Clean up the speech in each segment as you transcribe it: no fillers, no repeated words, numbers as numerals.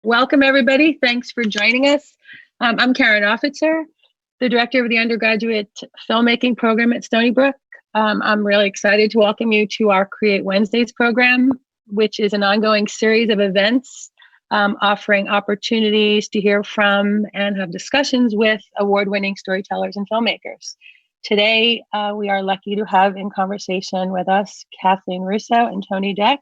Welcome, everybody. Thanks for joining us. I'm Karen Officer, the director of the undergraduate filmmaking program at Stony Brook. I'm really excited to welcome you to our Create Wednesdays program, which is an ongoing series of events offering opportunities to hear from and have discussions with award-winning storytellers and filmmakers. Today, we are lucky to have in conversation with us Kathleen Russo and Tony Deck,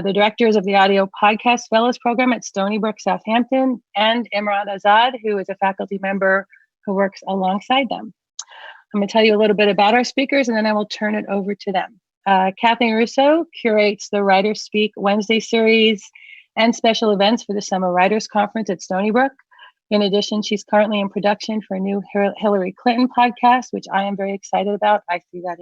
the directors of the Audio Podcast Fellows Program at Stony Brook, Southampton, and Imran Azad, who is a faculty member who works alongside them. I'm going to tell you a little bit about our speakers, and then I will turn it over to them. Kathleen Russo curates the Writers Speak Wednesday series and special events for the Summer Writers Conference at Stony Brook. In addition, she's currently in production for a new Hillary Clinton podcast, which I am very excited about. I see that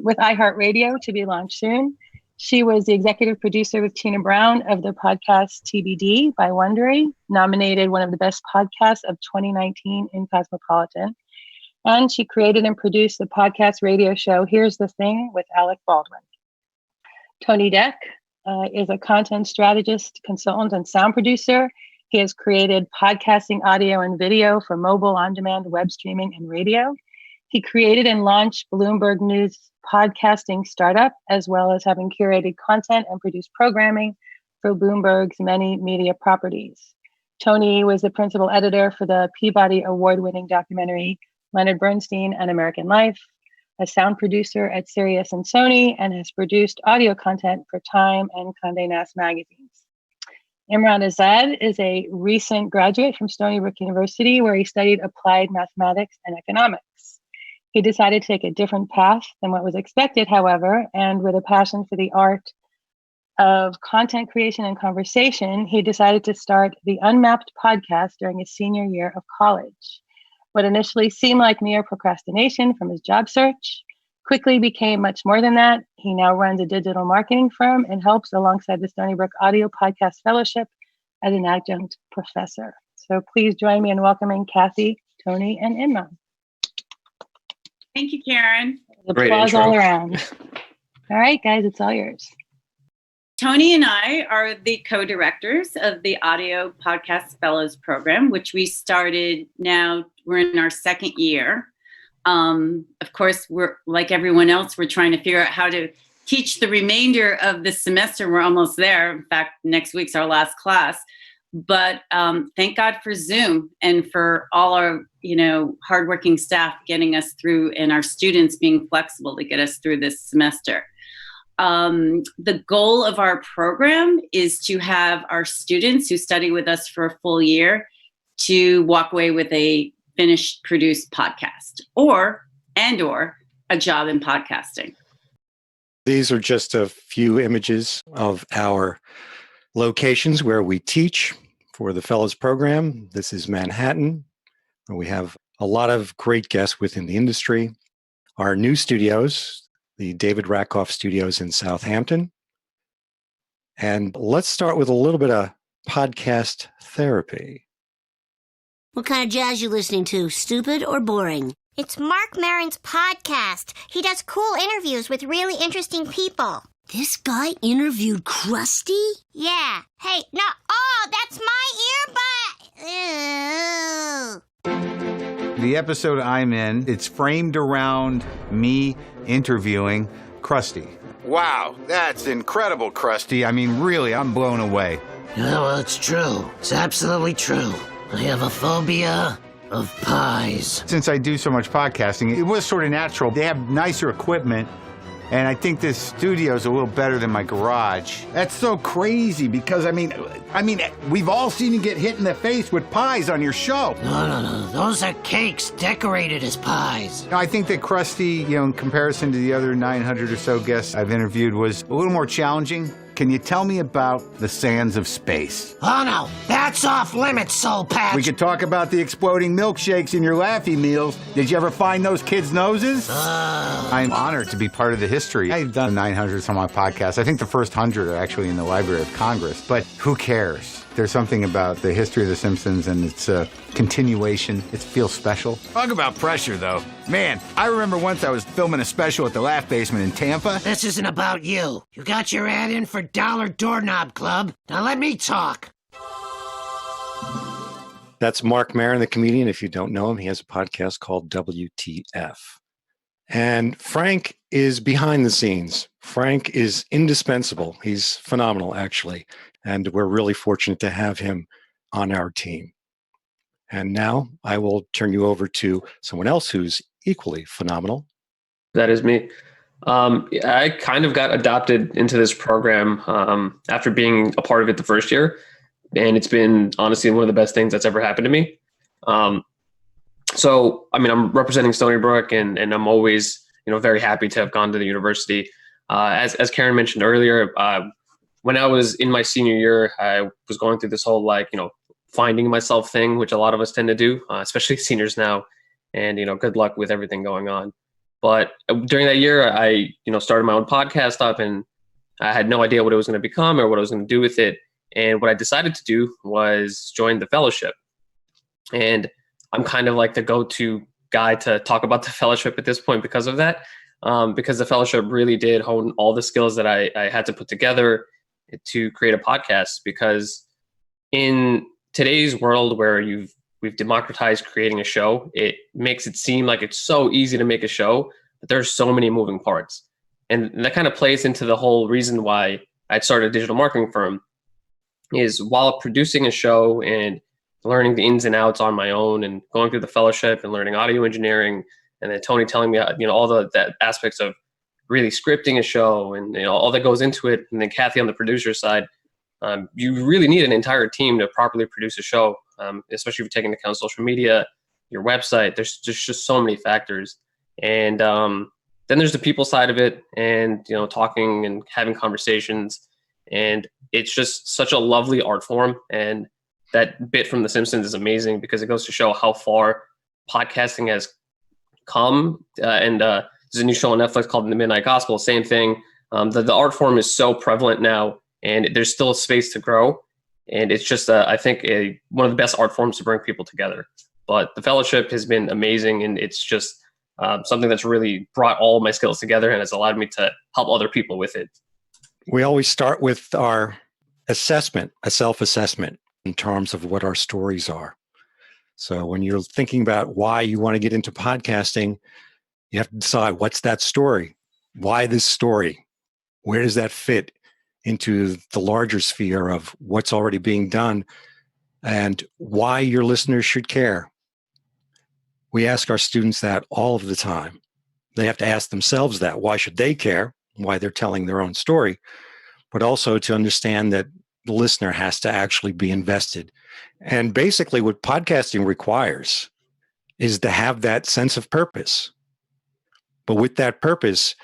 with iHeartRadio to be launched soon. She was the executive producer with Tina Brown of the podcast TBD by Wondery, nominated one of the best podcasts of 2019 in Cosmopolitan. And she created and produced the podcast radio show Here's the Thing with Alec Baldwin. Tony Deck is a content strategist, consultant, and sound producer. He has created podcasting audio and video for mobile, on-demand, web streaming, and radio. He created and launched Bloomberg News podcasting startup, as well as having curated content and produced programming for Bloomberg's many media properties. Tony was the principal editor for the Peabody Award-winning documentary Leonard Bernstein, An American Life, a sound producer at Sirius and Sony, and has produced audio content for Time and Condé Nast magazines. Imran Azad is a recent graduate from Stony Brook University, where he studied applied mathematics and economics. He decided to take a different path than what was expected, however, and with a passion for the art of content creation and conversation, he decided to start the Unmapped podcast during his senior year of college. What initially seemed like mere procrastination from his job search quickly became much more than that. He now runs a digital marketing firm and helps alongside the Stony Brook Audio Podcast Fellowship as an adjunct professor. So please join me in welcoming Kathy, Tony, and Imran. Thank you, Karen. Applause all around. All right, guys, it's all yours. Tony and I are the co-directors of the Audio Podcast Fellows Program, which we started now. We're in our second year. Of course, we're like everyone else, we're trying to figure out how to teach the remainder of the semester. We're almost there. In fact, next week's our last class. But thank God for Zoom and for all our, hardworking staff getting us through and our students being flexible to get us through this semester. The goal of our program is to have our students who study with us for a full year to walk away with a finished produced podcast or a job in podcasting. These are just a few images of our locations where we teach for the Fellows Program. This is Manhattan, where we have a lot of great guests within the industry. Our new studios, the David Rakoff Studios in Southampton. And let's start with a little bit of podcast therapy. What kind of jazz you listening to? Stupid or boring? It's Mark Maron's podcast. He does cool interviews with really interesting people. This guy interviewed Krusty? Yeah. Hey, no. Oh, that's my earbud. Ew. The episode I'm in, it's framed around me interviewing Krusty. Wow, that's incredible, Krusty. I mean, really, I'm blown away. Yeah, well, it's true. It's absolutely true. I have a phobia of pies. Since I do so much podcasting, it was sort of natural. They have nicer equipment, and I think this studio is a little better than my garage. That's so crazy because, I mean, we've all seen you get hit in the face with pies on your show. No. Those are cakes decorated as pies. I think that Krusty, in comparison to the other 900 or so guests I've interviewed, was a little more challenging. Can you tell me about the sands of space? Oh, no. That's off limits, Soul Patch. We could talk about the exploding milkshakes in your Laffy meals. Did you ever find those kids' noses? I'm honored to be part of the history. I've done 900 on my podcast. I think the first 100 are actually in the Library of Congress. But who cares? There's something about the history of The Simpsons and its continuation. It feels special. Talk about pressure, though. Man, I remember once I was filming a special at the Laugh Basement in Tampa. This isn't about you. You got your ad in for Dollar Doorknob Club. Now let me talk. That's Mark Maron, the comedian. If you don't know him, he has a podcast called WTF. And Frank is behind the scenes. Frank is indispensable. He's phenomenal, actually. And we're really fortunate to have him on our team. And now I will turn you over to someone else who's equally phenomenal. That is me. I kind of got adopted into this program after being a part of it the first year. And it's been honestly one of the best things that's ever happened to me. So, I mean, I'm representing Stony Brook and I'm always, very happy to have gone to the university. As Karen mentioned earlier, when I was in my senior year, I was going through this whole finding myself thing, which a lot of us tend to do, especially seniors now. And, good luck with everything going on. But during that year, I, started my own podcast up and I had no idea what it was going to become or what I was going to do with it. And what I decided to do was join the fellowship. And I'm kind of like the go-to guy to talk about the fellowship at this point because of that. Because the fellowship really did hone all the skills that I had to put together to create a podcast. Because in today's world where we've democratized creating a show, it makes it seem like it's so easy to make a show, but there's so many moving parts. And that kind of plays into the whole reason why I started a digital marketing firm, is while producing a show and learning the ins and outs on my own and going through the fellowship and learning audio engineering, and then Tony telling me, all that aspects of really scripting a show and, all that goes into it. And then Kathy on the producer side, you really need an entire team to properly produce a show, especially if you're taking into account social media, your website. There's just so many factors. And then there's the people side of it and, talking and having conversations. And it's just such a lovely art form. And that bit from The Simpsons is amazing because it goes to show how far podcasting has come. And there's a new show on Netflix called The Midnight Gospel, same thing. The art form is so prevalent now and there's still a space to grow. And it's just, I think, one of the best art forms to bring people together. But the fellowship has been amazing and it's just something that's really brought all of my skills together and has allowed me to help other people with it. We always start with our assessment, a self-assessment in terms of what our stories are. So when you're thinking about why you want to get into podcasting, you have to decide, what's that story? Why this story? Where does that fit into the larger sphere of what's already being done and why your listeners should care? We ask our students that all of the time. They have to ask themselves that. Why should they care? Why they're telling their own story, but also to understand that the listener has to actually be invested. And basically what podcasting requires is to have that sense of purpose. But with that purpose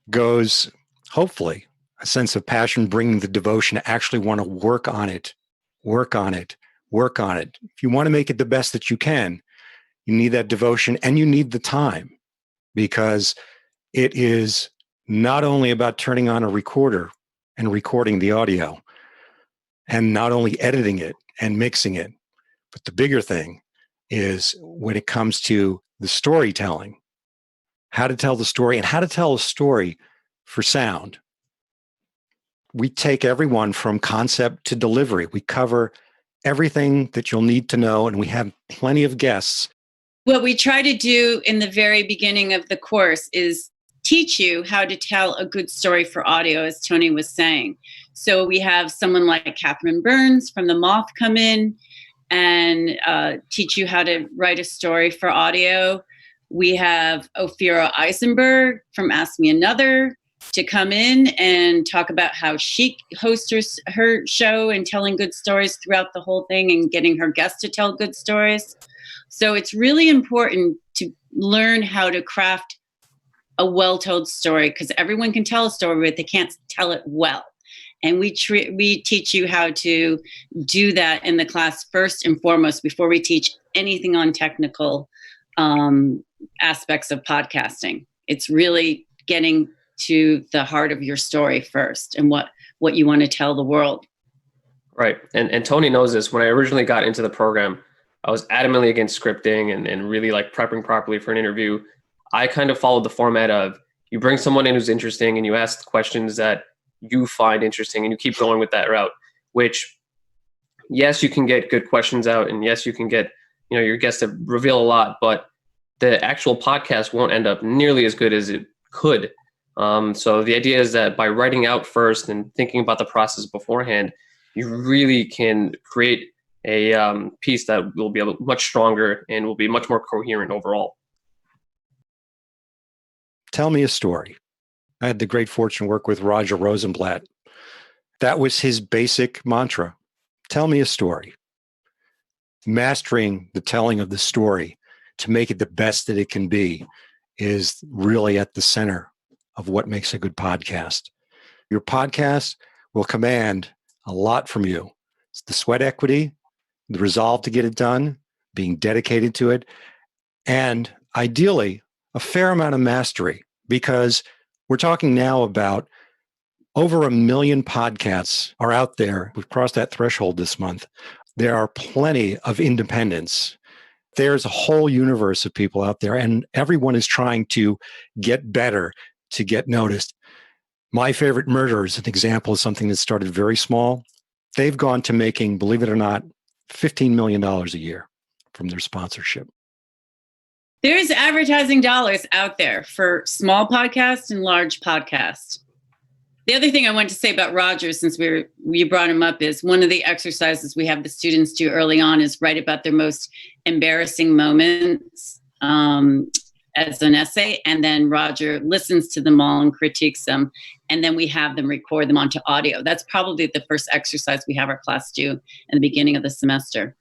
goes, hopefully, a sense of passion, bringing the devotion to actually want to work on it. If you want to make it the best that you can, you need that devotion and you need the time, because it is not only about turning on a recorder and recording the audio and not only editing it and mixing it, but the bigger thing is when it comes to the storytelling, how to tell the story and how to tell a story for sound. We take everyone from concept to delivery. We cover everything that you'll need to know, and we have plenty of guests. What we try to do in the very beginning of the course is teach you how to tell a good story for audio, as Tony was saying. So we have someone like Catherine Burns from The Moth come in and teach you how to write a story for audio. We have Ophira Eisenberg from Ask Me Another to come in and talk about how she hosts her show and telling good stories throughout the whole thing and getting her guests to tell good stories. So it's really important to learn how to craft a well-told story, because everyone can tell a story, but they can't tell it well. And we teach you how to do that in the class first and foremost before we teach anything on technical aspects of podcasting. It's really getting to the heart of your story first and what you want to tell the world. Right. And Tony knows this. When I originally got into the program, I was adamantly against scripting and really like prepping properly for an interview. I kind of followed the format of you bring someone in who's interesting and you ask questions that you find interesting and you keep going with that route, which yes, you can get good questions out, and yes, you can get, your guests to reveal a lot, but the actual podcast won't end up nearly as good as it could. So the idea is that by writing out first and thinking about the process beforehand, you really can create a piece that will be much stronger and will be much more coherent overall. Tell me a story. I had the great fortune to work with Roger Rosenblatt. That was his basic mantra. Tell me a story. Mastering the telling of the story to make it the best that it can be is really at the center of what makes a good podcast. Your podcast will command a lot from you. It's the sweat equity, the resolve to get it done, being dedicated to it, and ideally a fair amount of mastery, because we're talking now about over 1 million podcasts are out there. We've crossed that threshold this month. There are plenty of independents. There's a whole universe of people out there, and everyone is trying to get better, to get noticed. My Favorite Murder is an example of something that started very small. They've gone to making, believe it or not, $15 million a year from their sponsorship. There's advertising dollars out there for small podcasts and large podcasts. The other thing I want to say about Roger, since we brought him up, is one of the exercises we have the students do early on is write about their most embarrassing moments as an essay, and then Roger listens to them all and critiques them, and then we have them record them onto audio. That's probably the first exercise we have our class do in the beginning of the semester.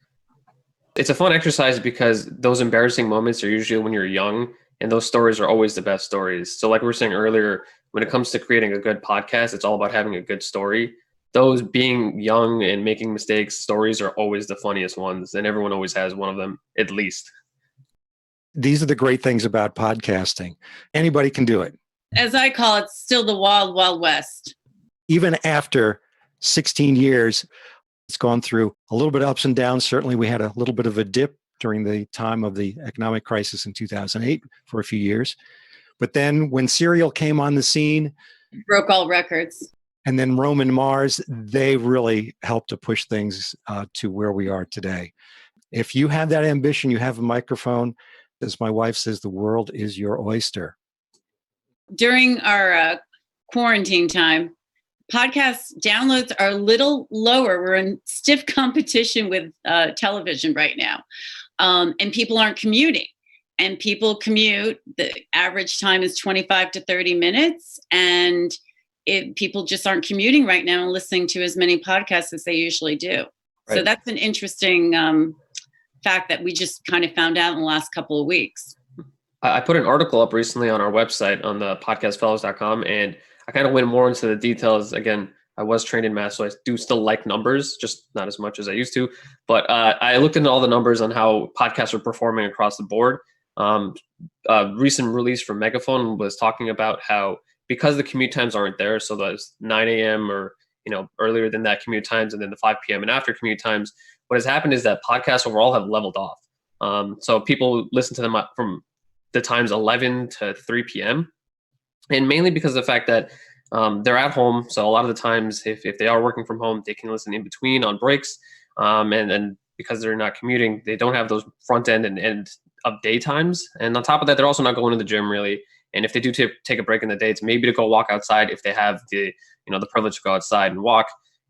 It's a fun exercise because those embarrassing moments are usually when you're young, and those stories are always the best stories. So like we were saying earlier, when it comes to creating a good podcast, it's all about having a good story. Those being young and making mistakes stories are always the funniest ones, and everyone always has one of them, at least. These are the great things about podcasting. Anybody can do it. As I call it, still the wild, wild west. Even after 16 years, it's gone through a little bit of ups and downs. Certainly, we had a little bit of a dip during the time of the economic crisis in 2008 for a few years. But then when Serial came on the scene, broke all records. And then Roman Mars, they really helped to push things to where we are today. If you have that ambition, you have a microphone, as my wife says, the world is your oyster. During our quarantine time, podcast downloads are a little lower. We're in stiff competition with television right now. And people aren't commuting. And people commute. The average time is 25 to 30 minutes. And people just aren't commuting right now and listening to as many podcasts as they usually do. Right. So that's an interesting fact that we just kind of found out in the last couple of weeks. I put an article up recently on our website on the podcastfellows.com, and I kind of went more into the details. Again, I was trained in math, so I do still like numbers, just not as much as I used to. But I looked into all the numbers on how podcasts are performing across the board. A recent release from Megaphone was talking about how, because the commute times aren't there, so that's 9 a.m. or earlier than that commute times, and then the 5 p.m. and after commute times, what has happened is that podcasts overall have leveled off. So people listen to them from the times 11 to 3 p.m. And mainly because of the fact that they're at home. So a lot of the times, if they are working from home, they can listen in between on breaks. And because they're not commuting, they don't have those front end and end of day times. And on top of that, they're also not going to the gym really. And if they do take a break in the day, it's maybe to go walk outside if they have the privilege to go outside and walk.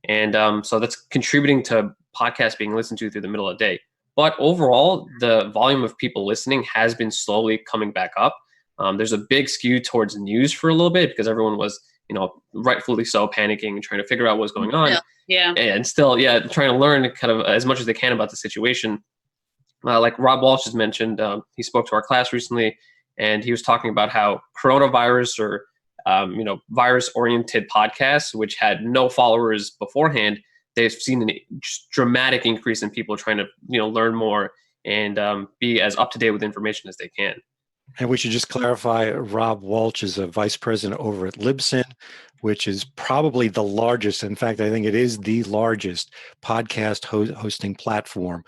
And so that's contributing to podcasts being listened to through the middle of the day. But overall, the volume of people listening has been slowly coming back up. There's a big skew towards news for a little bit because everyone was, rightfully so, panicking and trying to figure out what's going on. Yeah. And still, trying to learn kind of as much as they can about the situation. Like Rob Walsh has mentioned, he spoke to our class recently, and he was talking about how coronavirus or virus-oriented podcasts, which had no followers beforehand, they've seen a dramatic increase in people trying to learn more and be as up to date with information as they can. And we should just clarify, Rob Walsh is a vice president over at Libsyn, which is probably the largest. In fact, I think it is the largest podcast hosting platform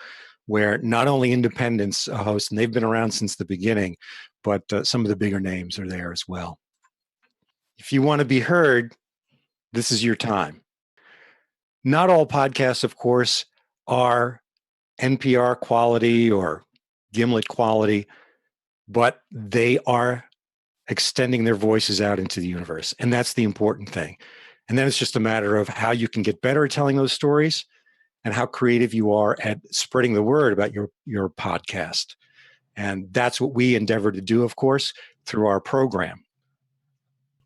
where not only independents host, and they've been around since the beginning, but some of the bigger names are there as well. If you want to be heard, this is your time. Not all podcasts, of course, are NPR quality or Gimlet quality, but they are extending their voices out into the universe. And that's the important thing. And then it's just a matter of how you can get better at telling those stories and how creative you are at spreading the word about your podcast. And that's what we endeavor to do, of course, through our program.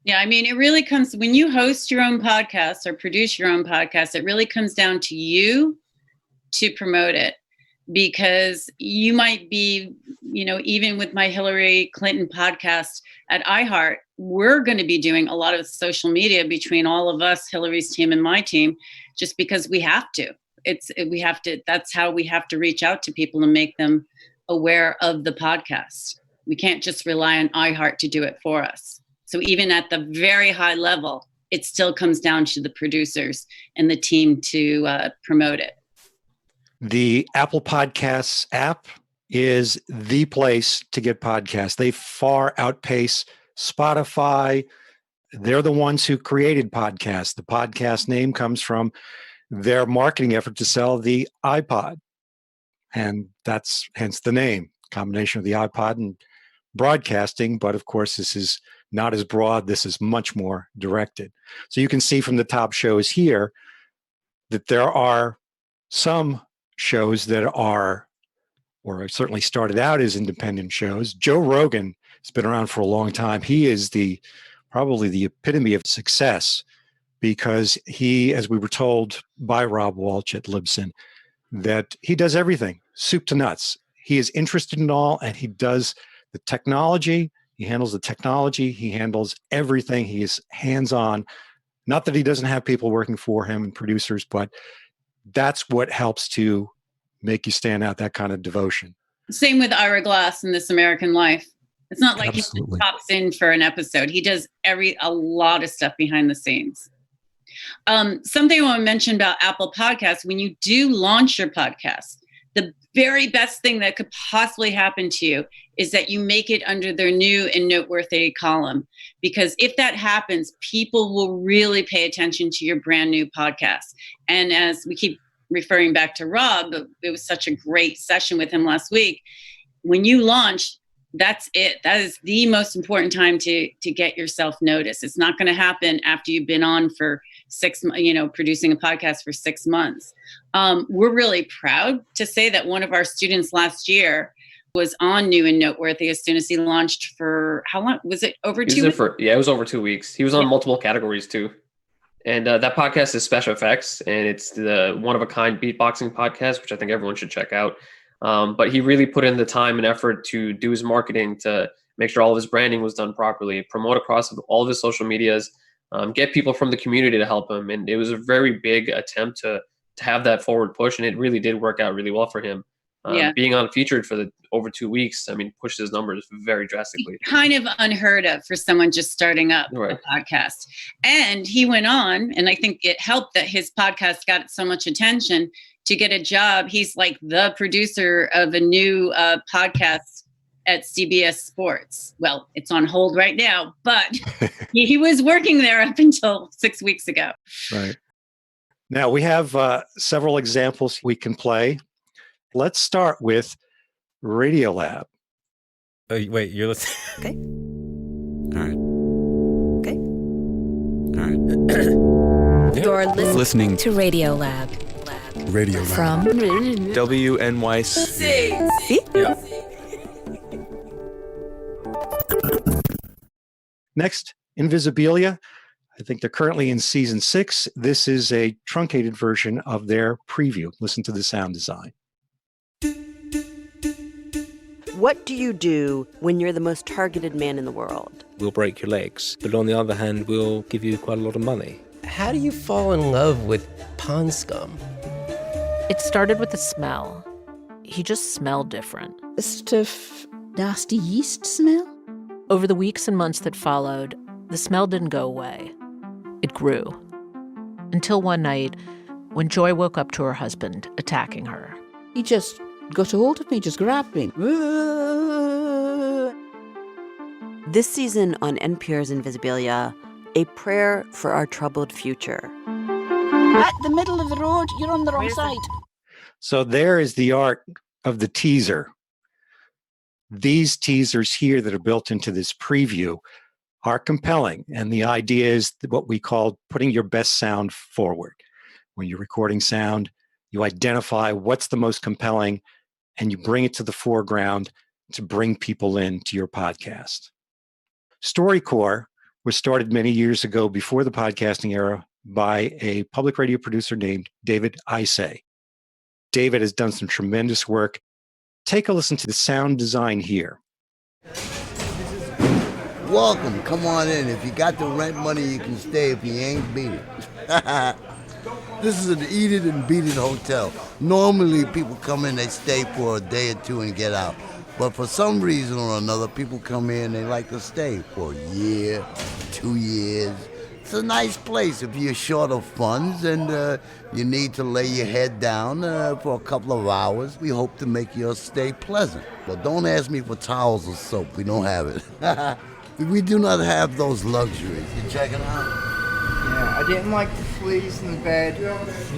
Yeah, I mean, it really comes when you host your own podcast or produce your own podcast, it really comes down to you to promote it, because you might be, even with my Hillary Clinton podcast at iHeart, we're going to be doing a lot of social media between all of us, Hillary's team and my team, just because we have to. That's how we have to reach out to people and make them aware of the podcast. We can't just rely on iHeart to do it for us. So even at the very high level, it still comes down to the producers and the team to promote it. The Apple Podcasts app is the place to get podcasts. They far outpace Spotify. They're the ones who created podcasts. The podcast name comes from their marketing effort to sell the iPod. And that's hence the name, combination of the iPod and broadcasting. But of course, this is not as broad. This is much more directed. So you can see from the top shows here that there are some shows that are, or certainly started out as independent shows. Joe Rogan has been around for a long time. He is probably the epitome of success, because he, as we were told by Rob Walsh at Libsyn, that he does everything, soup to nuts. He is interested in all, and he does the technology. He handles the technology. He handles everything. He is hands-on. Not that he doesn't have people working for him and producers, but that's what helps to make you stand out, that kind of devotion. Same with Ira Glass in This American Life. It's not like Absolutely. he just pops in for an episode. He does a lot of stuff behind the scenes. Something I want to mention about Apple Podcasts, when you do launch your podcast, the very best thing that could possibly happen to you is that you make it under their new and noteworthy column. Because if that happens, people will really pay attention to your brand new podcast. And as we keep referring back to Rob, it was such a great session with him last week. When you launch, that's it. That is the most important time to get yourself noticed. It's not going to happen after you've been on for 6 months, producing a podcast for 6 months. We're really proud to say that one of our students last year was on New and Noteworthy as soon as he launched. For how long? Was it over 2 weeks? It was over 2 weeks. He was on multiple categories too. And that podcast is special effects, and it's the one-of-a-kind beatboxing podcast, which I think everyone should check out. But he really put in the time and effort to do his marketing, to make sure all of his branding was done properly, promote across all of his social medias, get people from the community to help him. And it was a very big attempt to have that forward push, and it really did work out really well for him. Being on featured for over 2 weeks, pushed his numbers very drastically. Kind of unheard of for someone just starting up a podcast. And he went on, and I think it helped that his podcast got so much attention, to get a job. He's like the producer of a new podcast at CBS Sports. Well, it's on hold right now, but he was working there up until 6 weeks ago. Right. Now we have several examples we can play. Let's start with Radiolab. Oh, wait, you're listening? Okay. All right. Okay. All right. You're listening to Radiolab. Radio From WNYC. See? Yeah. Next, Invisibilia. I think they're currently in season 6. This is a truncated version of their preview. Listen to the sound design. What do you do when you're the most targeted man in the world? We'll break your legs, but on the other hand, we'll give you quite a lot of money. How do you fall in love with pond scum? It started with the smell. He just smelled different. A stiff, nasty yeast smell? Over the weeks and months that followed, the smell didn't go away. It grew. Until one night, when Joy woke up to her husband attacking her. He just got a hold of me, just grabbed me. This season on NPR's Invisibilia, a prayer for our troubled future. At the middle of the road, you're on the wrong side. So there is the art of the teaser. These teasers here that are built into this preview are compelling. And the idea is what we call putting your best sound forward. When you're recording sound, you identify what's the most compelling and you bring it to the foreground to bring people into your podcast. StoryCorps was started many years ago before the podcasting era by a public radio producer named David Isay. David has done some tremendous work. Take a listen to the sound design here. Welcome, come on in. If you got the rent money, you can stay. If you ain't, beat it. This is an eat it and beat it hotel. Normally people come in, they stay for a day or two and get out. But for some reason or another, people come in, they like to stay for a year, 2 years. It's a nice place if you're short of funds and you need to lay your head down for a couple of hours. We hope to make your stay pleasant. But don't ask me for towels or soap. We don't have it. We do not have those luxuries. You checking out? Yeah, I didn't like the fleas in the bed.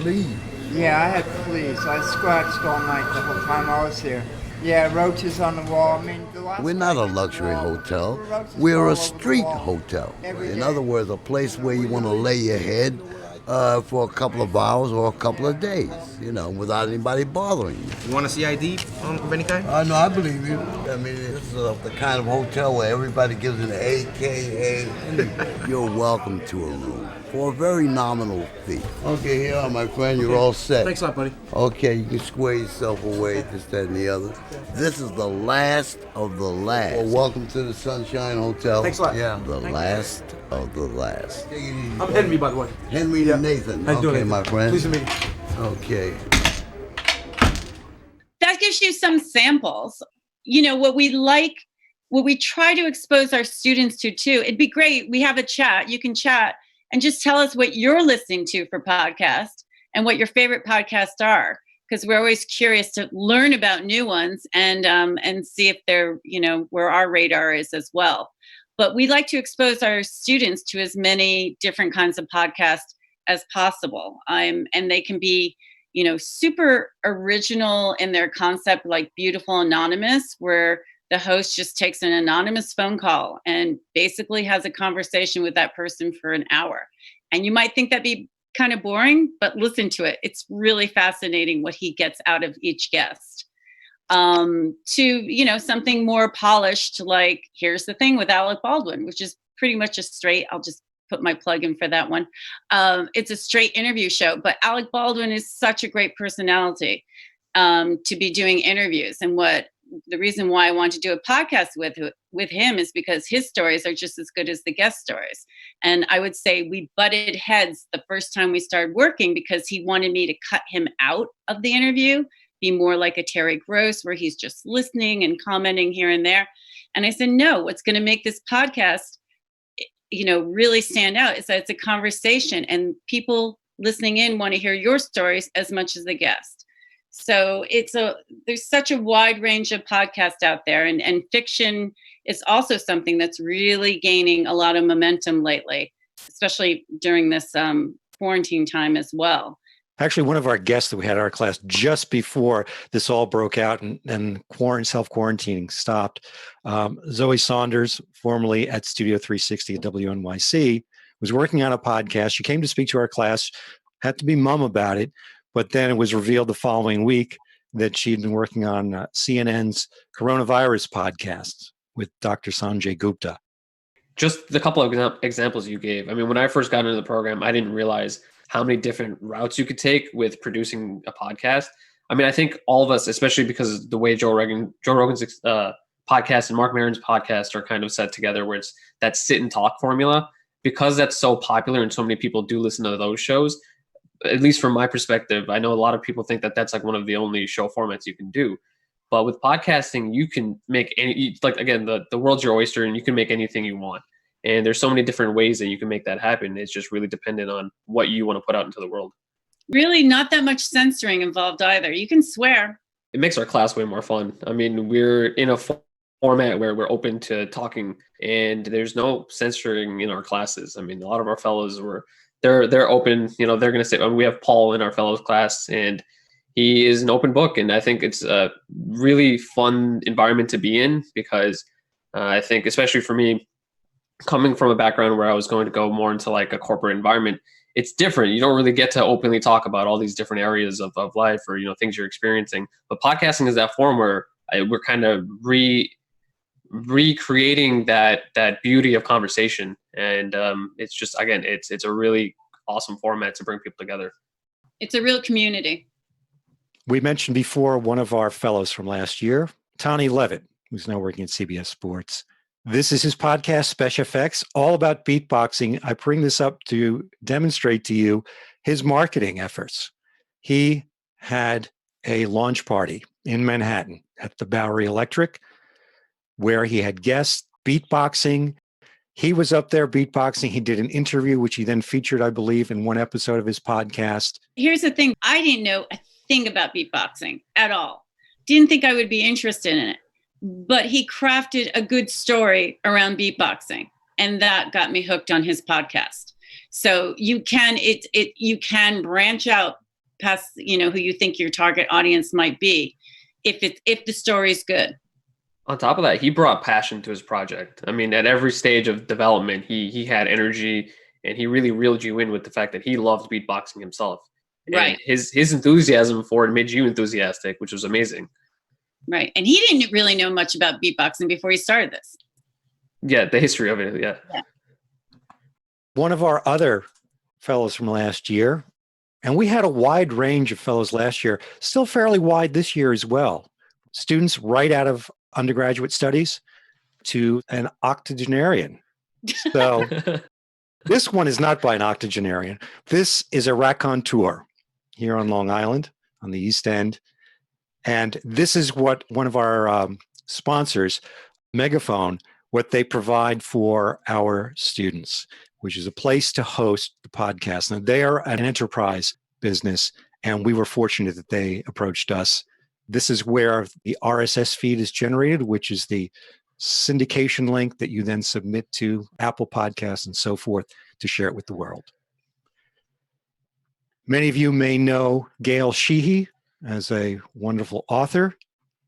Fleas? Yeah, I had fleas. I scratched all night the whole time I was here. Yeah, roaches on the wall. I mean, we're not a luxury hotel. We're a street hotel. In other words, a place where you want to lay your head for a couple of hours or a couple of days, you know, without anybody bothering you. You want to see ID of any kind? No, I believe you. I mean, this is the kind of hotel where everybody gives an AKA. You're welcome to a room for a very nominal fee. Okay, here are my friend. You're all set. Thanks a lot, buddy. Okay, you can square yourself away, this, that, and the other. This is the last of the last. Well, welcome to the Sunshine Hotel. Thanks a lot. Yeah, the last of the last. I'm Henry, by the way. Henry and Nathan. How you doing, Okay, Nathan? my friend. Pleased to meet you. Okay. That gives you some samples. You know, what we try to expose our students to too. It'd be great. We have a chat. You can chat and just tell us what you're listening to for podcast and what your favorite podcasts are. Because we're always curious to learn about new ones and see if they're, you know, where our radar is as well. But we like to expose our students to as many different kinds of podcasts as possible. And they can be, you know, super original in their concept, like Beautiful Anonymous, where the host just takes an anonymous phone call and basically has a conversation with that person for an hour. And you might think that'd be kind of boring, but listen to it. It's really fascinating what he gets out of each guest. To, you know, something more polished, like Here's the Thing with Alec Baldwin, which is pretty much a straight, I'll just put my plug in for that one. It's a straight interview show, but Alec Baldwin is such a great personality to be doing interviews. And the reason why I want to do a podcast with him is because his stories are just as good as the guest stories. And I would say we butted heads the first time we started working because he wanted me to cut him out of the interview, be more like a Terry Gross, where he's just listening and commenting here and there. And I said, no, what's going to make this podcast, you know, really stand out is that it's a conversation and people listening in want to hear your stories as much as the guest. So there's such a wide range of podcasts out there, and fiction is also something that's really gaining a lot of momentum lately, especially during this quarantine time as well. Actually, one of our guests that we had in our class just before this all broke out and self-quarantining stopped, Zoe Saunders, formerly at Studio 360 at WNYC, was working on a podcast. She came to speak to our class, had to be mum about it, but then it was revealed the following week that she'd been working on CNN's coronavirus podcast with Dr. Sanjay Gupta. Just the couple of examples you gave. I mean, when I first got into the program, I didn't realize how many different routes you could take with producing a podcast. I mean, I think all of us, especially because the way Joe Rogan's podcast and Mark Maron's podcast are kind of set together, where it's that sit and talk formula, because that's so popular and so many people do listen to those shows. At least from my perspective, I know a lot of people think that that's like one of the only show formats you can do. But with podcasting, you can make any, like, again, the world's your oyster and you can make anything you want. And there's so many different ways that you can make that happen. It's just really dependent on what you want to put out into the world. Really not that much censoring involved either. You can swear. It makes our class way more fun. I mean, we're in a format where we're open to talking and there's no censoring in our classes. I mean, a lot of our fellows they're open, you know, they're going to say, we have Paul in our fellows class and he is an open book, and I think it's a really fun environment to be in because I think, especially for me, coming from a background where I was going to go more into like a corporate environment, it's different. You don't really get to openly talk about all these different areas of life or, things you're experiencing. But podcasting is that form where we're kind of recreating that beauty of conversation. And it's just, again, it's a really awesome format to bring people together. It's a real community. We mentioned before one of our fellows from last year, Tony Levitt, who's now working at CBS Sports. This is his podcast, Special Effects, all about beatboxing. I bring this up to demonstrate to you his marketing efforts. He had a launch party in Manhattan at the Bowery Electric where he had guests beatboxing. He was up there beatboxing. He did an interview, which he then featured, I believe, in one episode of his podcast. Here's the thing. I didn't know a thing about beatboxing at all. Didn't think I would be interested in it. But he crafted a good story around beatboxing, and that got me hooked on his podcast. So you can you can branch out past who you think your target audience might be if the story's good. On top of that, he brought passion to his project. I mean, at every stage of development, he had energy, and he really reeled you in with the fact that he loved beatboxing himself. Right. And his enthusiasm for it made you enthusiastic, which was amazing. Right. And he didn't really know much about beatboxing before he started this. Yeah, the history of it, yeah. One of our other fellows from last year, and we had a wide range of fellows last year, still fairly wide this year as well. Students right out of undergraduate studies to an octogenarian. So this one is not by an octogenarian. This is a raconteur here on Long Island on the East End. And this is what one of our sponsors, Megaphone, what they provide for our students, which is a place to host the podcast. Now, they are an enterprise business, and we were fortunate that they approached us. This is where the RSS feed is generated, which is the syndication link that you then submit to Apple Podcasts and so forth to share it with the world. Many of you may know Gail Sheehy as a wonderful author.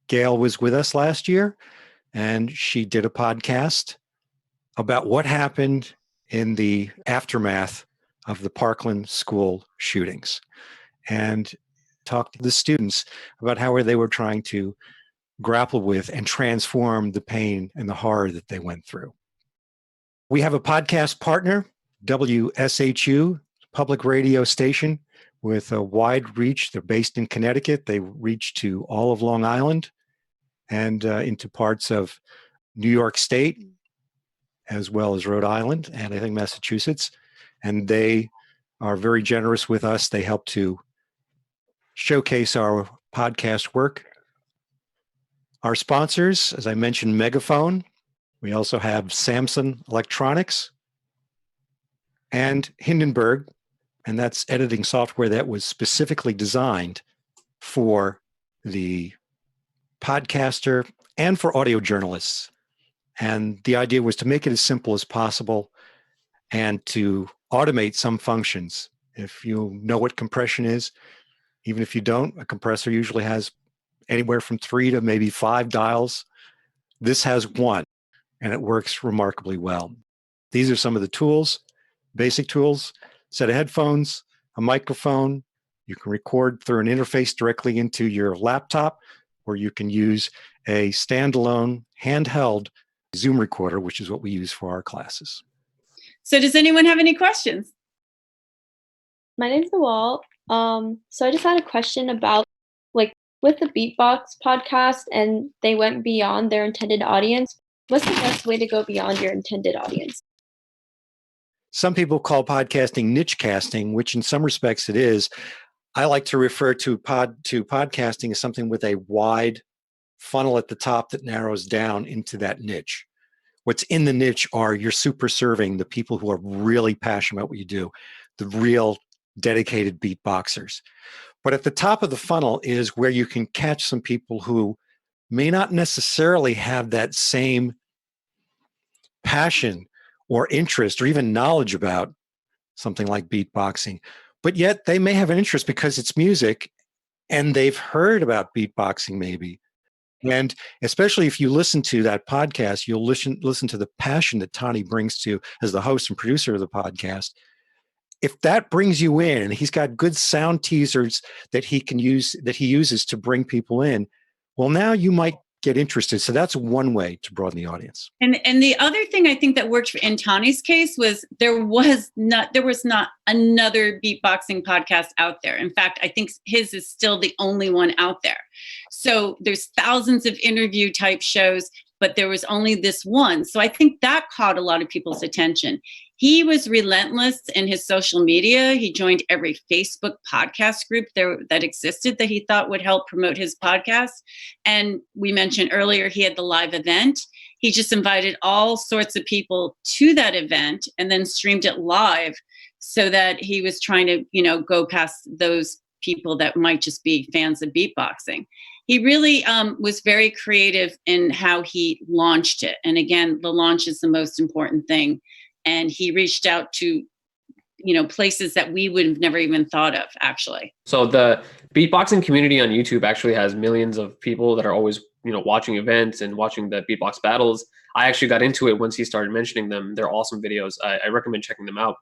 Gail was with us last year, and she did a podcast about what happened in the aftermath of the Parkland school shootings, and talked to the students about how they were trying to grapple with and transform the pain and the horror that they went through. We have a podcast partner, WSHU, public radio station, with a wide reach. They're based in Connecticut. They reach to all of Long Island and into parts of New York State, as well as Rhode Island, and I think Massachusetts. And they are very generous with us. They help to showcase our podcast work. Our sponsors, as I mentioned, Megaphone. We also have Samson Electronics and Hindenburg, and that's editing software that was specifically designed for the podcaster and for audio journalists. And the idea was to make it as simple as possible and to automate some functions. If you know what compression is, even if you don't, a compressor usually has anywhere from 3 to maybe 5 dials. This has 1, and it works remarkably well. These are some of the tools, basic tools: set of headphones, a microphone. You can record through an interface directly into your laptop, or you can use a standalone handheld Zoom recorder, which is what we use for our classes. So does anyone have any questions? My name's Nawal. So I just had a question about, with the Beatbox podcast, and they went beyond their intended audience. What's the best way to go beyond your intended audience? Some people call podcasting niche casting, which in some respects it is. I like to refer to podcasting as something with a wide funnel at the top that narrows down into that niche. What's in the niche are you're super serving the people who are really passionate about what you do, the real dedicated beatboxers. But at the top of the funnel is where you can catch some people who may not necessarily have that same passion or interest or even knowledge about something like beatboxing, but yet they may have an interest because it's music and they've heard about beatboxing maybe. And especially if you listen to that podcast, you'll listen to the passion that Tani brings to as the host and producer of the podcast. If that brings you in, and he's got good sound teasers that he uses to bring people in, well, now you might get interested. So that's one way to broaden the audience. And the other thing I think that worked in Tani's case was there was not another beatboxing podcast out there. In fact, I think his is still the only one out there. So there's thousands of interview type shows, but there was only this one. So I think that caught a lot of people's attention. He was relentless in his social media. He joined every Facebook podcast group that existed that he thought would help promote his podcast. And we mentioned earlier, he had the live event. He just invited all sorts of people to that event and then streamed it live so that he was trying to, go past those people that might just be fans of beatboxing. He really was very creative in how he launched it. And again, the launch is the most important thing. And he reached out to, places that we would have never even thought of, actually. So the beatboxing community on YouTube actually has millions of people that are always, watching events and watching the beatbox battles. I actually got into it once he started mentioning them. They're awesome videos. I recommend checking them out.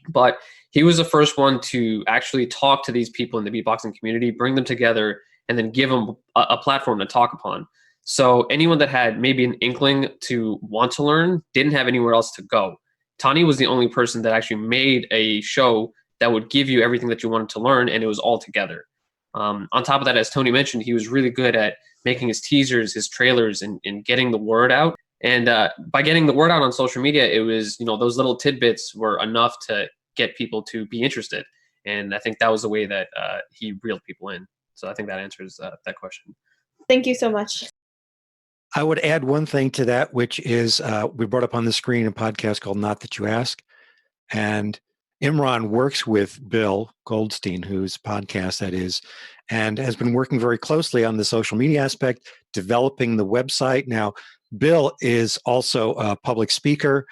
But he was the first one to actually talk to these people in the beatboxing community, bring them together, and then give them a platform to talk upon. So anyone that had maybe an inkling to want to learn didn't have anywhere else to go. Tani was the only person that actually made a show that would give you everything that you wanted to learn, and it was all together. On top of that, as Tony mentioned, he was really good at making his teasers, his trailers, and getting the word out. And by getting the word out on social media, it was, those little tidbits were enough to get people to be interested. And I think that was the way that he reeled people in. So I think that answers that question. Thank you so much. I would add one thing to that, which is we brought up on the screen a podcast called Not That You Ask. And Imran works with Bill Goldstein, whose podcast that is, and has been working very closely on the social media aspect, developing the website. Now, Bill is also a public speaker.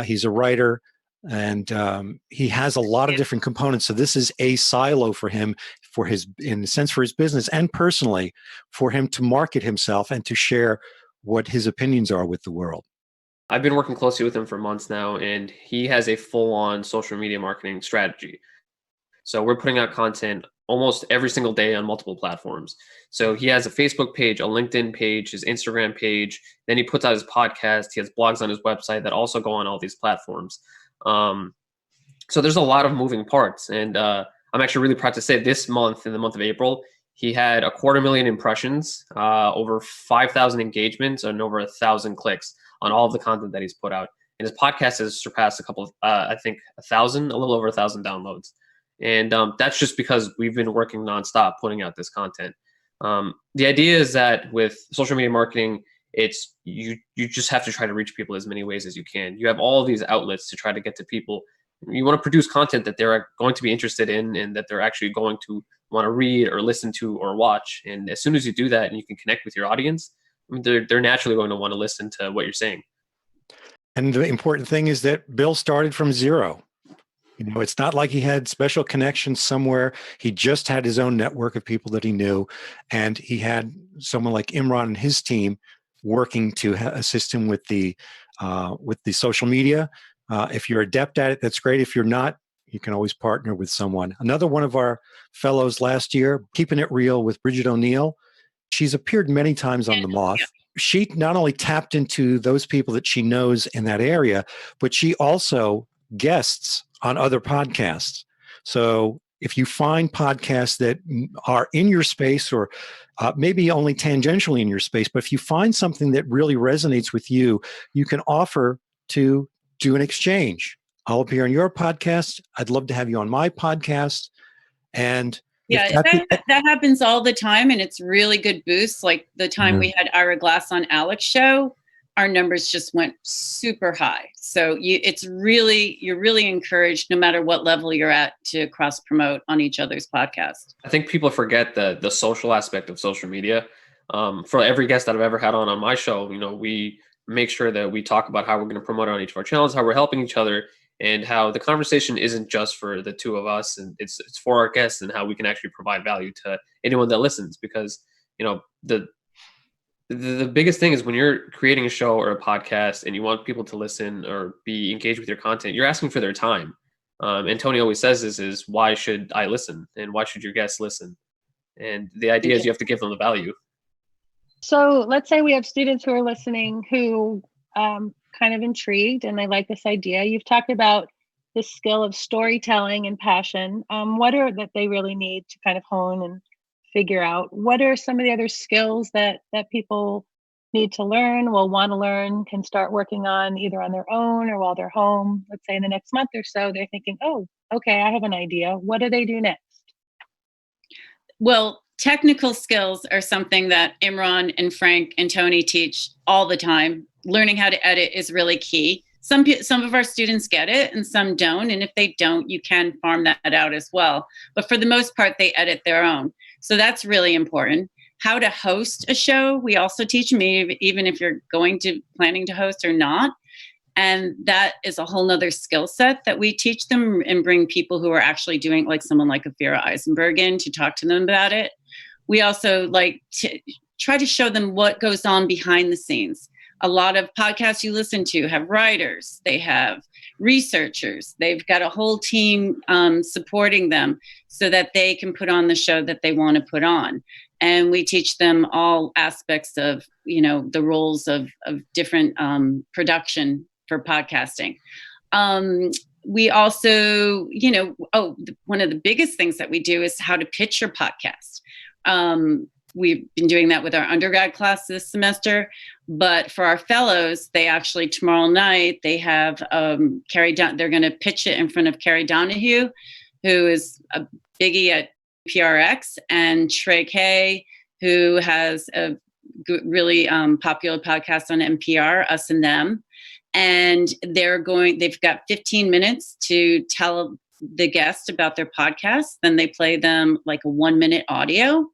He's a writer, and he has a lot of different components. So this is a silo for him, in a sense, for his business and personally, for him to market himself and to share what his opinions are with the world. I've been working closely with him for months now, and he has a full-on social media marketing strategy. So we're putting out content almost every single day on multiple platforms. So he has a Facebook page, a LinkedIn page, his Instagram page. Then he puts out his podcast. He has blogs on his website that also go on all these platforms. So there's a lot of moving parts. And I'm actually really proud to say this month, in the month of April, he had 250,000 impressions, over 5,000 engagements, and over 1,000 clicks on all of the content that he's put out. And his podcast has surpassed a little over 1,000 downloads. And that's just because we've been working nonstop putting out this content. The idea is that with social media marketing, it's you just have to try to reach people as many ways as you can. You have all of these outlets to try to get to people. You want to produce content that they're going to be interested in and that they're actually going to want to read or listen to or watch. And as soon as you do that and you can connect with your audience, they're naturally going to want to listen to what you're saying. And the important thing is that Bill started from zero. It's not like he had special connections somewhere. He just had his own network of people that he knew. And he had someone like Imran and his team working to assist him with the social media. If you're adept at it, that's great. If you're not, you can always partner with someone. Another one of our fellows last year, Keeping It Real with Bridget O'Neill. She's appeared many times on The Moth. She not only tapped into those people that she knows in that area, but she also guests on other podcasts. So if you find podcasts that are in your space or maybe only tangentially in your space, but if you find something that really resonates with you, you can offer to do an exchange. I'll appear on your podcast. I'd love to have you on my podcast. And yeah, that happens all the time, and it's really good boosts. Like the time we had Ira Glass on Alex's show, our numbers just went super high. So you're really encouraged, no matter what level you're at, to cross promote on each other's podcast. I think people forget the social aspect of social media. For every guest that I've ever had on my show, we make sure that we talk about how we're going to promote on each of our channels, how we're helping each other. and how the conversation isn't just for the two of us, and it's for our guests, and how we can actually provide value to anyone that listens. Because the biggest thing is when you're creating a show or a podcast and you want people to listen or be engaged with your content, you're asking for their time. And Tony always says this is, why should I listen? And why should your guests listen? And the idea is you have to give them the value. So let's say we have students who are listening who kind of intrigued and they like this idea. You've talked about the skill of storytelling and passion. What are that they really need to kind of hone and figure out? What are some of the other skills that people need to learn, will want to learn, can start working on either on their own or while they're home? Let's say in the next month or so, they're thinking, oh, okay, I have an idea. What do they do next? Well, technical skills are something that Imran and Frank and Tony teach all the time. Learning how to edit is really key. Some of our students get it and some don't. And if they don't, you can farm that out as well. But for the most part, they edit their own. So that's really important. How to host a show, we also teach them, even if you're planning to host or not. And that is a whole nother skill set that we teach them and bring people who are actually doing, like someone like Vera Eisenberg, in to talk to them about it. We also like to try to show them what goes on behind the scenes. A lot of podcasts you listen to have writers, they have researchers, they've got a whole team supporting them so that they can put on the show that they want to put on. And we teach them all aspects of, the roles of different production for podcasting. We also, one of the biggest things that we do is how to pitch your podcast. We've been doing that with our undergrad class this semester, but for our fellows, they actually tomorrow night, they have they're going to pitch it in front of Carrie Donahue, who is a biggie at PRX, and Trey Kay, who has a really popular podcast on NPR, Us and Them. And they've got 15 minutes to tell the guest about their podcast. Then they play them like a 1-minute audio.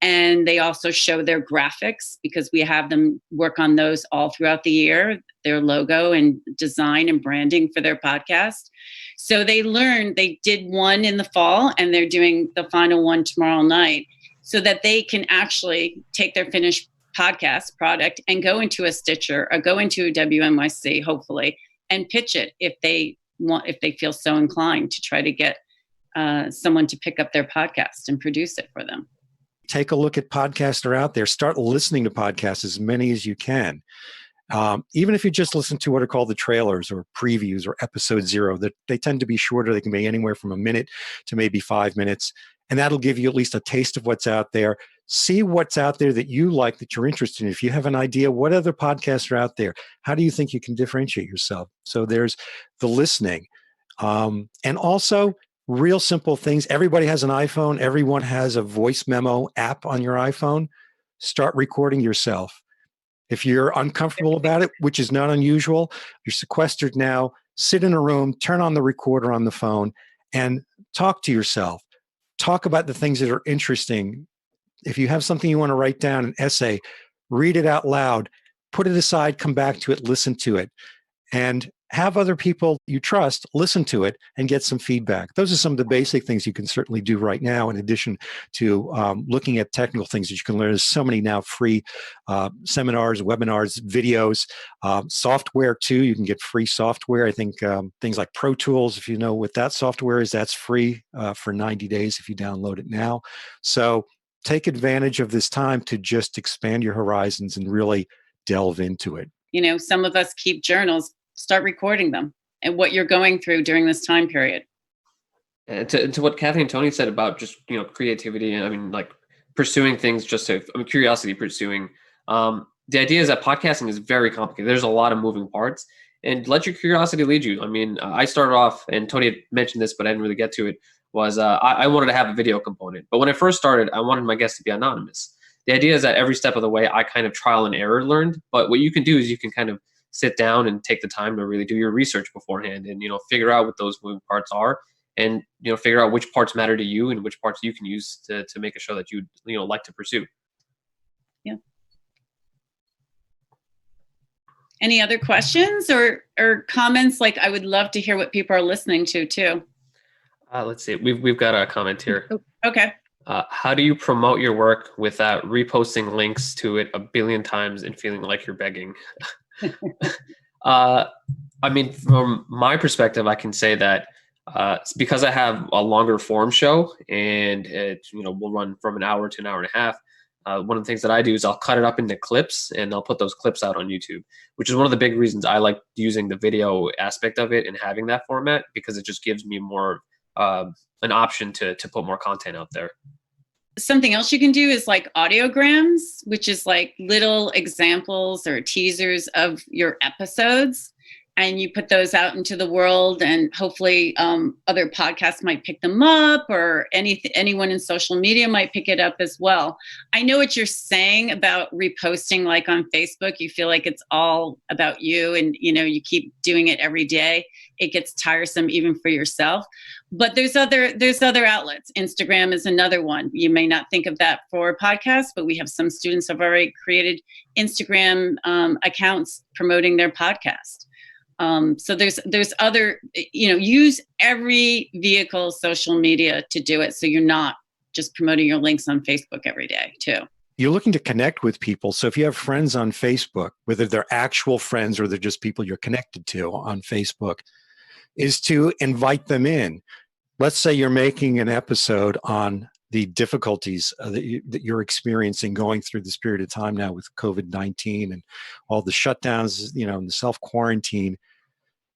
And they also show their graphics, because we have them work on those all throughout the year, their logo and design and branding for their podcast. So they did one in the fall and they're doing the final one tomorrow night, so that they can actually take their finished podcast product and go into a Stitcher or go into a WNYC, hopefully, and pitch it if they feel so inclined to try to get someone to pick up their podcast and produce it for them. Take a look at podcasts that are out there. Start listening to podcasts, as many as you can. Even if you just listen to what are called the trailers or previews or episode 0, that they tend to be shorter. They can be anywhere from a minute to maybe 5 minutes. And that'll give you at least a taste of what's out there. See what's out there that you like, that you're interested in. If you have an idea, what other podcasts are out there? How do you think you can differentiate yourself? So there's the listening. And also, real simple things. Everybody has an iPhone. Everyone has a voice memo app on your iPhone. Start recording yourself. If you're uncomfortable about it, which is not unusual, you're sequestered now, sit in a room, turn on the recorder on the phone, and talk to yourself. Talk about the things that are interesting. If you have something you want to write down, an essay, read it out loud, put it aside, come back to it, listen to it, and have other people you trust listen to it and get some feedback. Those are some of the basic things you can certainly do right now, in addition to looking at technical things that you can learn. There's so many now free seminars, webinars, videos, software too. You can get free software. I think things like Pro Tools, if you know what that software is, that's free for 90 days if you download it now. So take advantage of this time to just expand your horizons and really delve into it. Some of us keep journals. Start recording them and what you're going through during this time period. And to what Kathleen and Tony said about just, creativity, and like pursuing things curiosity pursuing. The idea is that podcasting is very complicated. There's a lot of moving parts, and let your curiosity lead you. I started off, and Tony had mentioned this, but I didn't really get to it, was I wanted to have a video component. But when I first started, I wanted my guests to be anonymous. The idea is that every step of the way, I kind of trial and error learned. But what you can do is you can kind of sit down and take the time to really do your research beforehand and, figure out what those moving parts are, and, figure out which parts matter to you and which parts you can use to make a show that you'd, like to pursue. Yeah. Any other questions or comments? Like, I would love to hear what people are listening to too. Let's see. We've got a comment here. Okay. How do you promote your work without reposting links to it a billion times and feeling like you're begging? I mean, from my perspective, I can say that because I have a longer form show and it, will run from an hour to an hour and a half. One of the things that I do is I'll cut it up into clips and I'll put those clips out on YouTube, which is one of the big reasons I like using the video aspect of it and having that format, because it just gives me more an option to put more content out there. Something else you can do is like audiograms, which is like little examples or teasers of your episodes. And you put those out into the world, and hopefully other podcasts might pick them up, or anyone in social media might pick it up as well. I know what you're saying about reposting, like on Facebook. You feel like it's all about you, and you keep doing it every day. It gets tiresome even for yourself. But there's other outlets. Instagram is another one. You may not think of that for podcasts, but we have some students who have already created Instagram accounts promoting their podcast. So there's other, use every vehicle, social media to do it. So you're not just promoting your links on Facebook every day too. You're looking to connect with people. So if you have friends on Facebook, whether they're actual friends or they're just people you're connected to on Facebook, is to invite them in. Let's say you're making an episode on the difficulties that you're experiencing going through this period of time now with COVID-19 and all the shutdowns, and the self-quarantine.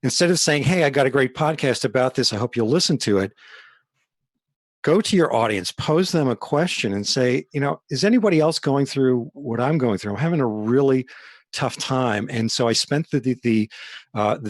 Instead of saying, hey, I got a great podcast about this, I hope you'll listen to it, go to your audience, pose them a question and say, is anybody else going through what I'm going through? I'm having a really tough time. And so I spent the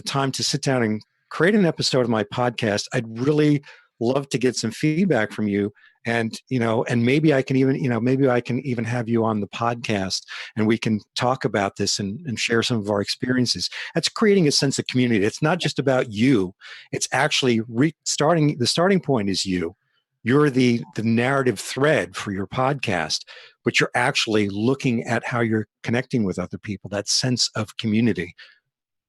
time to sit down and create an episode of my podcast. I'd really love to get some feedback from you. And, and maybe I can even have you on the podcast and we can talk about this and share some of our experiences. That's creating a sense of community. It's not just about you. It's actually the starting point is you. You're the narrative thread for your podcast, but you're actually looking at how you're connecting with other people, that sense of community.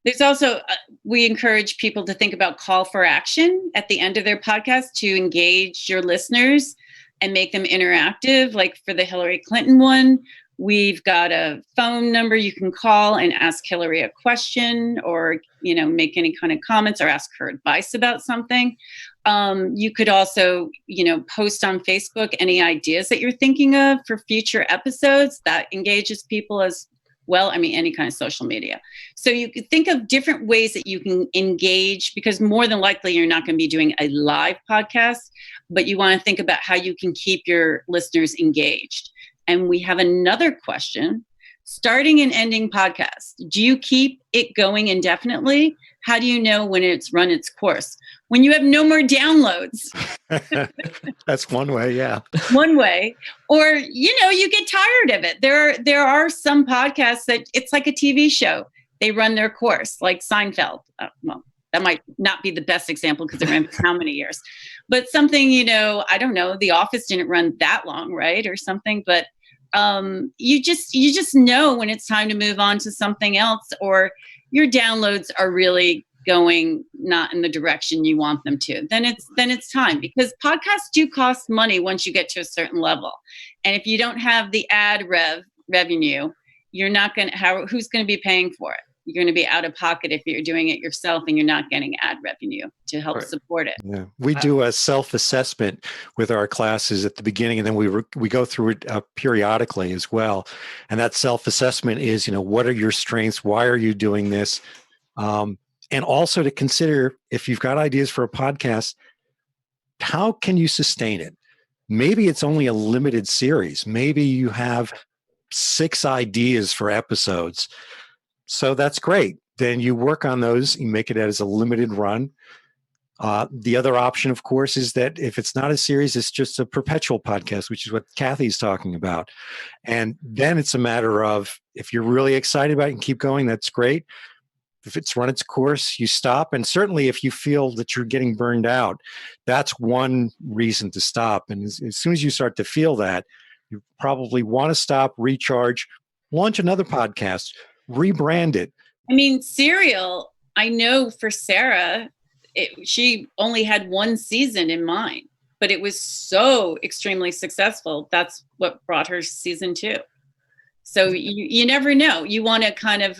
There's also, we encourage people to think about call for action at the end of their podcast to engage your listeners and make them interactive. Like for the Hillary Clinton one, we've got a phone number you can call and ask Hillary a question, or, make any kind of comments or ask her advice about something. You could also, post on Facebook any ideas that you're thinking of for future episodes. That engages people as well. I mean, any kind of social media. So you could think of different ways that you can engage, because more than likely you're not going to be doing a live podcast, but you want to think about how you can keep your listeners engaged. And we have another question. Starting and ending podcasts. Do you keep it going indefinitely? How do you know when it's run its course? When you have no more downloads. That's one way, yeah. One way. Or, you get tired of it. There are some podcasts that it's like a TV show. They run their course, like Seinfeld. Well, that might not be the best example because it ran for how many years. But something, I don't know, The Office didn't run that long, right? Or something, but you just know when it's time to move on to something else, or your downloads are really going not in the direction you want them to. Then it's time, because podcasts do cost money once you get to a certain level. And if you don't have the ad revenue, you're not going to, who's going to be paying for it? You're going to be out of pocket if you're doing it yourself and you're not getting ad revenue to help support it. Yeah, we do a self-assessment with our classes at the beginning, and then we go through it periodically as well. And that self-assessment is, what are your strengths? Why are you doing this? And also to consider, if you've got ideas for a podcast, how can you sustain it? Maybe it's only a limited series. Maybe you have 6 ideas for episodes. So that's great. Then you work on those, you make it as a limited run. The other option, of course, is that if it's not a series, it's just a perpetual podcast, which is what Kathy's talking about. And then it's a matter of, if you're really excited about it and keep going, that's great. If it's run its course, you stop. And certainly if you feel that you're getting burned out, that's one reason to stop. And as soon as you start to feel that, you probably want to stop, recharge, launch another podcast, rebrand it, I mean, Serial, I know for Sarah, she only had one season in mind, but it was so extremely successful. That's what brought her season 2. So you never know. You want to kind of,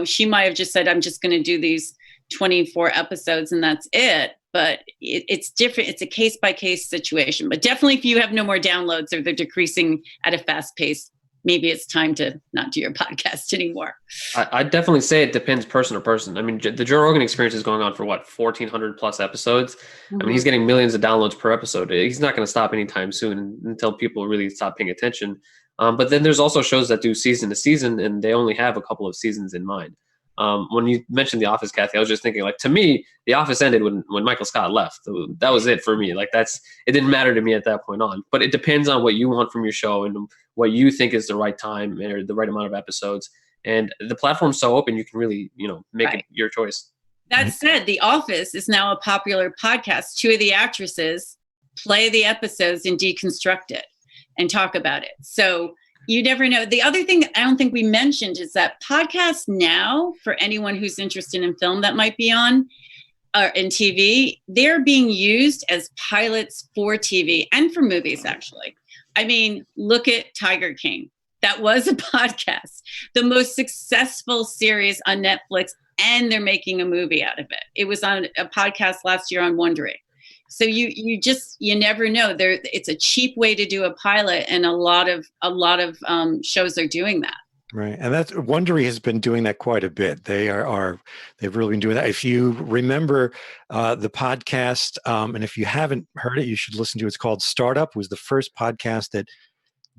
she might have just said, I'm just going to do these 24 episodes and that's it. But it's different. It's a case by case situation. But definitely if you have no more downloads or they're decreasing at a fast pace, maybe it's time to not do your podcast anymore. I'd definitely say it depends person to person. I mean, the Joe Rogan Experience is going on for what, 1,400 plus episodes? Mm-hmm. I mean, he's getting millions of downloads per episode. He's not going to stop anytime soon until people really stop paying attention. But then there's also shows that do season to season, and they only have a couple of seasons in mind. When you mentioned The Office, Kathy, I was just thinking, like, to me, The Office ended when Michael Scott left. That was it for me. Like, it didn't matter to me at that point on. But it depends on what you want from your show and what you think is the right time or the right amount of episodes. And the platform's so open, you can really, make it your choice. That said, The Office is now a popular podcast. 2 of the actresses play the episodes and deconstruct it and talk about it. So you never know. The other thing I don't think we mentioned is that podcasts now, for anyone who's interested in film that might be on in TV, they're being used as pilots for TV and for movies, actually. I mean, look at Tiger King. That was a podcast, the most successful series on Netflix, and they're making a movie out of it. It was on a podcast last year on Wondery. So you never know. It's a cheap way to do a pilot, and a lot of shows are doing that. Right, and that's Wondery has been doing that quite a bit. They've really been doing that. If you remember the podcast, and if you haven't heard it, you should listen to it. It's called Startup. It was the first podcast that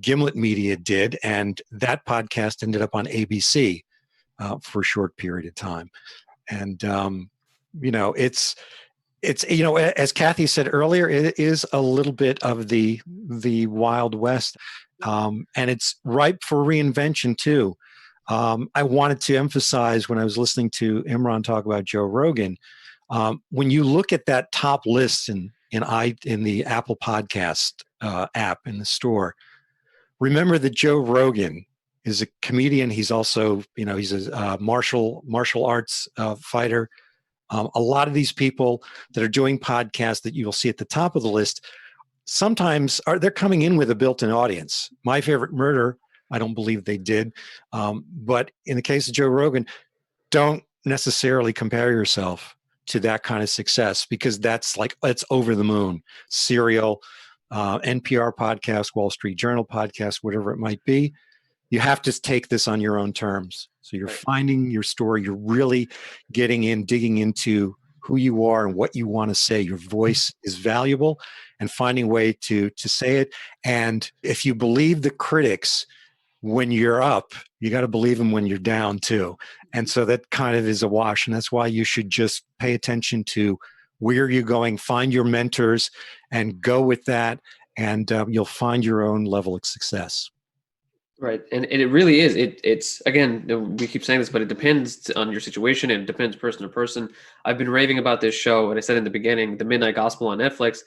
Gimlet Media did, and that podcast ended up on ABC for a short period of time. And it's as Kathy said earlier, it is a little bit of the Wild West, and it's ripe for reinvention too. I wanted to emphasize when I was listening to Imran talk about Joe Rogan, when you look at that top list in the Apple Podcast app in the store, remember that Joe Rogan is a comedian. He's also he's a martial arts fighter. A lot of these people that are doing podcasts that you'll see at the top of the list, sometimes they're coming in with a built-in audience. My Favorite Murder, I don't believe they did. But in the case of Joe Rogan, don't necessarily compare yourself to that kind of success, because it's over the moon. Serial, NPR podcast, Wall Street Journal podcast, whatever it might be. You have to take this on your own terms. So you're finding your story. You're really digging into who you are and what you want to say. Your voice is valuable, and finding a way to say it. And if you believe the critics when you're up, you got to believe them when you're down too. And so that kind of is a wash. And that's why you should just pay attention to where you're going, find your mentors and go with that. And you'll find your own level of success. Right. And it really is. It's again, we keep saying this, but it depends on your situation, and it depends person to person. I've been raving about this show, and I said in the beginning, The Midnight Gospel on Netflix.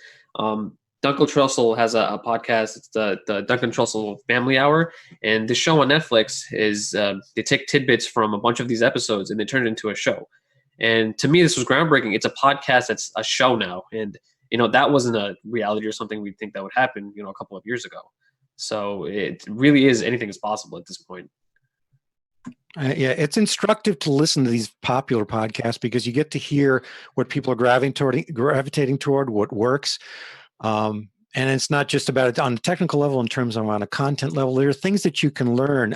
Duncan Trussell has a podcast. It's the Duncan Trussell Family Hour. And the show on Netflix is they take tidbits from a bunch of these episodes and they turn it into a show. And to me, this was groundbreaking. It's a podcast that's a show now. And, that wasn't a reality or something we'd think that would happen, a couple of years ago. So it really is, anything is possible at this point. Yeah, it's instructive to listen to these popular podcasts because you get to hear what people are gravitating toward, what works. And it's not just about it on a technical level in terms of on a content level. There are things that you can learn.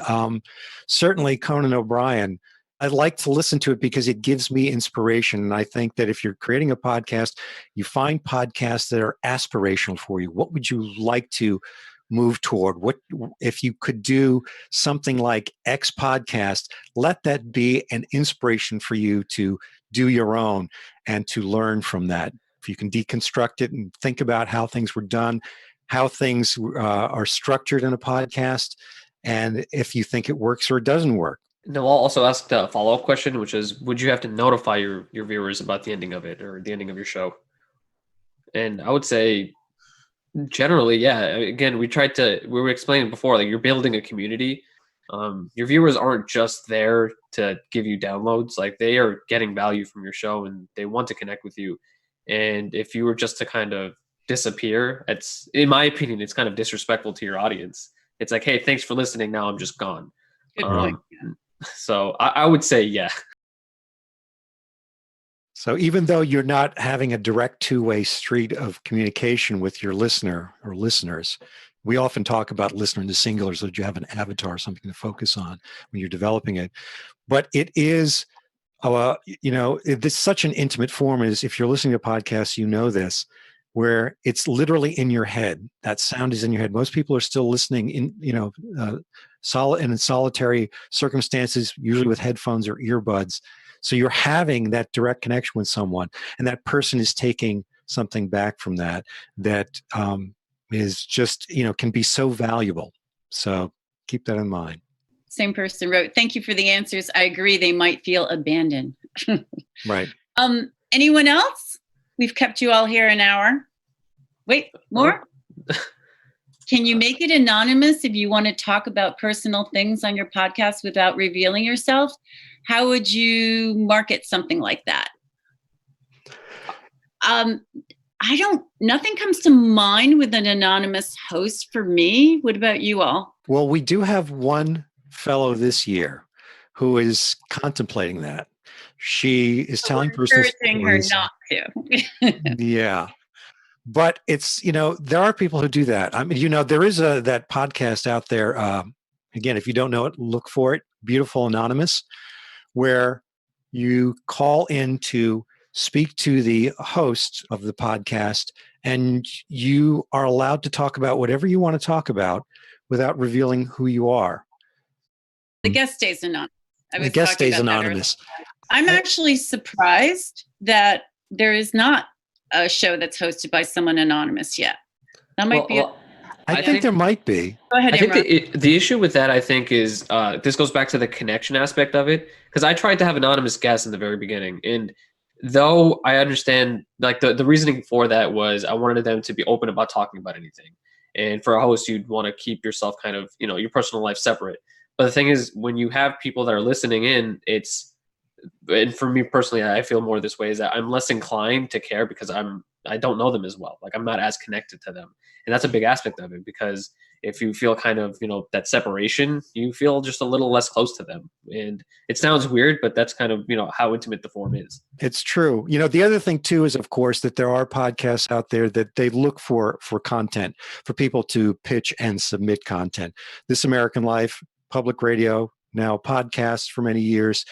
Certainly Conan O'Brien, I like to listen to it because it gives me inspiration. And I think that if you're creating a podcast, you find podcasts that are aspirational for you. What would you like to move toward? What if you could do something like X podcast? Let that be an inspiration for you to do your own and to learn from that. If you can deconstruct it and think about how things were done, how things are structured in a podcast, and if you think it works or it doesn't work. No, I'll also ask a follow-up question, which is, would you have to notify your viewers about the ending of it or the ending of your show? And I would say, generally, yeah. Again, we were explaining before, like, you're building a community. Your viewers aren't just there to give you downloads. Like, they are getting value from your show and they want to connect with you. And if you were just to kind of disappear, it's, in my opinion, it's kind of disrespectful to your audience. It's like, hey, thanks for listening. Now I'm just gone. Good point. So I would say, yeah. So even though you're not having a direct two-way street of communication with your listener or listeners, we often talk about listener in the singular so that you have an avatar, something to focus on when you're developing it. But it is, it's such an intimate form. Is if you're listening to podcasts, you know this, where it's literally in your head. That sound is in your head. Most people are still listening in, in solitary circumstances, usually with headphones or earbuds. So you're having that direct connection with someone, and that person is taking something back from that is just, can be so valuable. So keep that in mind. Same person wrote, "Thank you for the answers. I agree. They might feel abandoned." Right. Anyone else? We've kept you all here an hour. Wait, more? Can you make it anonymous if you want to talk about personal things on your podcast without revealing yourself? How would you market something like that? Nothing comes to mind with an anonymous host for me. What about you all? Well, we do have one fellow this year who is contemplating that. She is telling personal encouraging stories. her not to. Yeah. But it's, there are people who do that. I mean, there is that podcast out there. Again, if you don't know it, look for it. Beautiful Anonymous, where you call in to speak to the host of the podcast, and you are allowed to talk about whatever you want to talk about without revealing who you are. The guest stays anonymous. The guest stays anonymous. I'm actually surprised that there is not a show that's hosted by someone anonymous yet. That might be. I think there might be. Go ahead, I think the issue with that, I think, is this goes back to the connection aspect of it. Because I tried to have anonymous guests in the very beginning, and though I understand, like the reasoning for that was I wanted them to be open about talking about anything. And for a host, you'd want to keep yourself kind of, your personal life separate. But the thing is, when you have people that are listening in, and for me personally, I feel more this way, is that I'm less inclined to care because I don't know them as well. Like, I'm not as connected to them. And that's a big aspect of it, because if you feel kind of, that separation, you feel just a little less close to them. And it sounds weird, but that's kind of, how intimate the form is. It's true. The other thing too is, of course, that there are podcasts out there that they look for content, for people to pitch and submit content. This American Life, public radio, now podcasts for many years.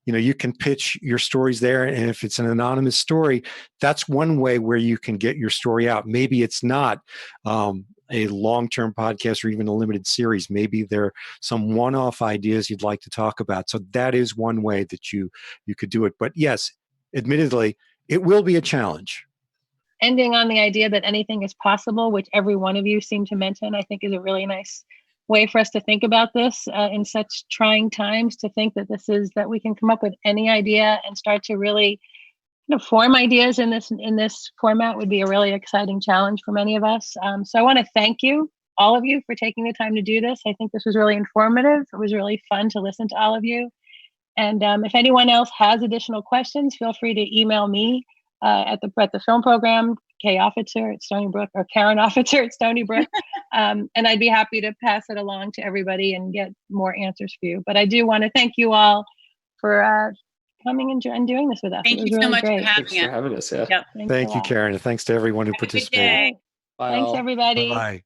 You can pitch your stories there. And if it's an anonymous story, that's one way where you can get your story out. Maybe it's not a long-term podcast or even a limited series. Maybe there are some one-off ideas you'd like to talk about. So that is one way that you could do it. But yes, admittedly, it will be a challenge. Ending on the idea that anything is possible, which every one of you seem to mention, I think is a really nice way for us to think about this in such trying times, to think that we can come up with any idea and start to really form ideas in this format would be a really exciting challenge for many of us. So I want to thank you, all of you, for taking the time to do this. I think this was really informative. It was really fun to listen to all of you. And if anyone else has additional questions, feel free to email me at the film program, Kay Officer at Stony Brook, or Karen Officer at Stony Brook. And I'd be happy to pass it along to everybody and get more answers for you. But I do want to thank you all for coming and doing this with us. Thank you so much for having us. Yeah. Yep. Thank you, Karen. And thanks to everyone who participated. Thanks, everybody. Bye.